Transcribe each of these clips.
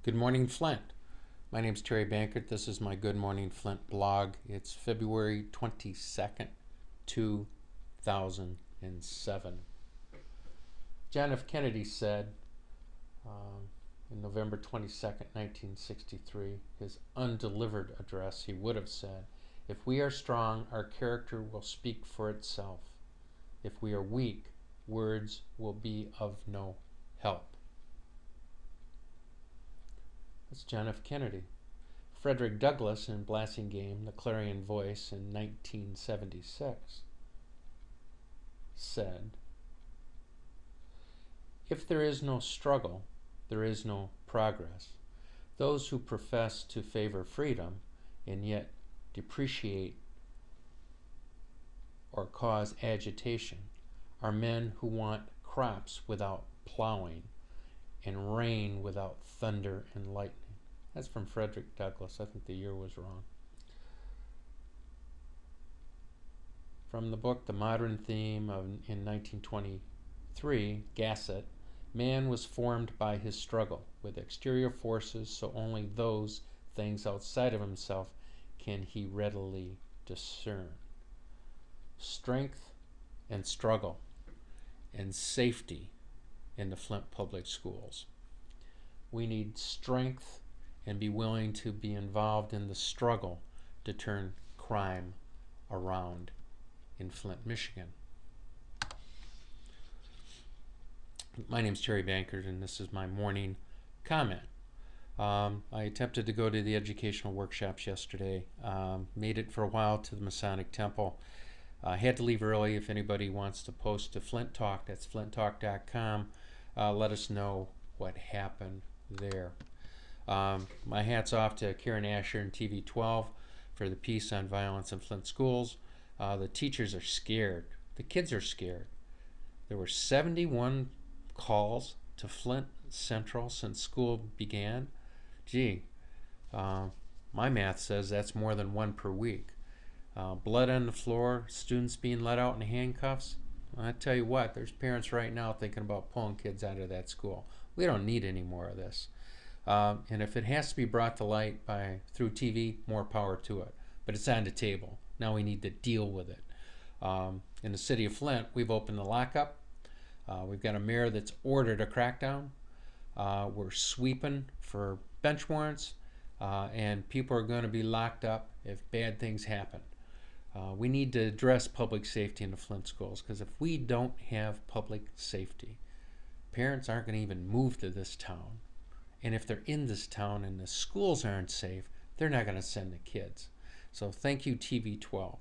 Good Morning Flint. My name's Terry Bankert. This is my Good Morning Flint vlog. It's February 22nd, 2007. John F. Kennedy said in November 22nd, 1963, his undelivered address, he would have said, "If we are strong, our character will speak for itself. If we are weak, words will be of no help." That's John F. Kennedy. Frederick Douglass in Blasingame, The Clarion Voice in 1976 said, "If there is no struggle, there is no progress. Those who profess to favor freedom and yet depreciate or cause agitation are men who want crops without plowing and rain without thunder and lightning." That's from Frederick Douglass. I think the year was wrong. From the book The Modern Theme in 1923, Gassett, "Man was formed by his struggle with exterior forces, so only those things outside of himself can he readily discern." Strength and struggle and safety in the Flint Public Schools. We need strength and be willing to be involved in the struggle to turn crime around in Flint, Michigan. My name's Terry Bankert, and this is my morning comment. I attempted to go to the educational workshops yesterday, made it for a while to the Masonic Temple. I had to leave early. If anybody wants to post to Flint Talk, that's flinttalk.com, let us know what happened there. My hat's off to Karen Asher and TV 12 for the piece on violence in Flint schools. The teachers are scared. The kids are scared. There were 71 calls to Flint Central since school began. Gee, my math says that's more than one per week. Blood on the floor, students being let out in handcuffs. I tell you what, there's parents right now thinking about pulling kids out of that school. We don't need any more of this. And if it has to be brought to light through TV, more power to it. But it's on the table. Now we need to deal with it. In the city of Flint, we've opened the lockup. We've got a mayor that's ordered a crackdown. We're sweeping for bench warrants, and people are going to be locked up if bad things happen. We need to address public safety in the Flint schools, because if we don't have public safety, parents aren't going to even move to this town. And if they're in this town and the schools aren't safe, they're not going to send the kids. So thank you, TV 12.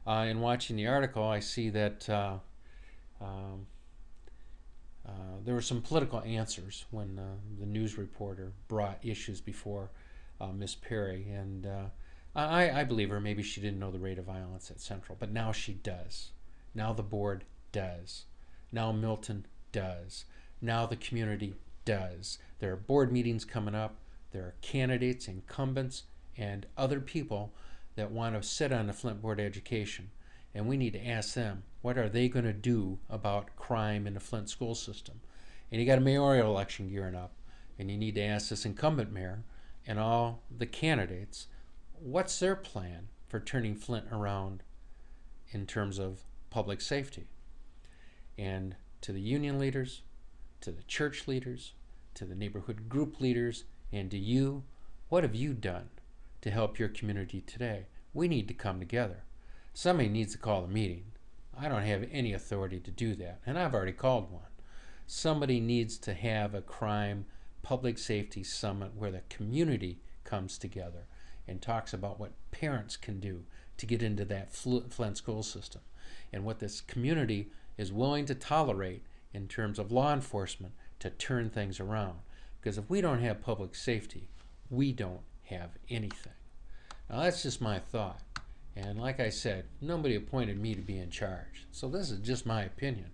In watching the article, I see that there were some political answers when the news reporter brought issues before Miss Perry. And I believe her. Maybe she didn't know the rate of violence at Central, but now she does. Now the board does. Now Milton does. Now the community does. There are board meetings coming up. There are candidates, incumbents, and other people that want to sit on the Flint Board of Education. And we need to ask them, what are they going to do about crime in the Flint school system? And you got a mayoral election gearing up, and you need to ask this incumbent mayor and all the candidates, what's their plan for turning Flint around in terms of public safety? And to the union leaders, to the church leaders, to the neighborhood group leaders, and to you, what have you done to help your community today? We need to come together. Somebody needs to call a meeting. I don't have any authority to do that, and I've already called one. Somebody needs to have a crime public safety summit where the community comes together and talks about what parents can do to get into that Flint school system, and what this community is willing to tolerate in terms of law enforcement to turn things around. Because if we don't have public safety, we don't have anything. Now that's just my thought. And like I said, nobody appointed me to be in charge. So this is just my opinion.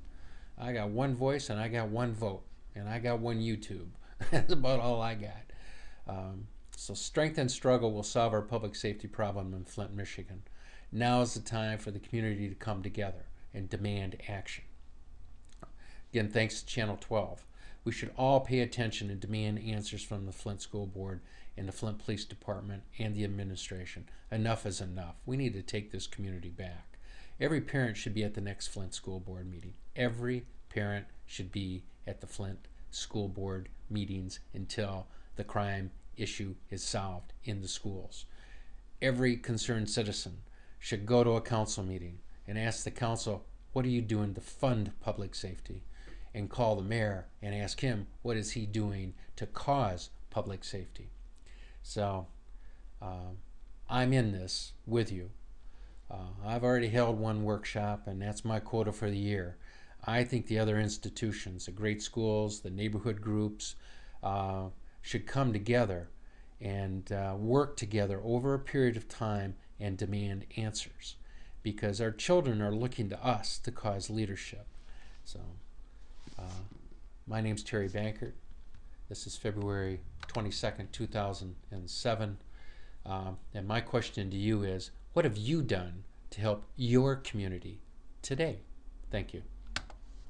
I got one voice and I got one vote. And I got one YouTube. That's about all I got. So strength and struggle will solve our public safety problem in Flint, Michigan. Now is the time for the community to come together and demand action. Again, thanks to Channel 12. We should all pay attention and demand answers from the Flint School Board and the Flint Police Department and the administration. Enough is enough. We need to take this community back. Every parent should be at the next Flint School Board meeting. Every parent should be at the Flint School Board meetings until the crime issue is solved in the schools. Every concerned citizen should go to a council meeting and ask the council, what are you doing to fund public safety? And call the mayor and ask him, what is he doing to cause public safety? So I'm in this with you. I've already held one workshop, and that's my quota for the year. I think the other institutions, the great schools, the neighborhood groups, should come together and work together over a period of time and demand answers, because our children are looking to us to cause leadership. So my name's Terry Bankert. This is February 22nd, 2007. And my question to you is, what have you done to help your community today? Thank you.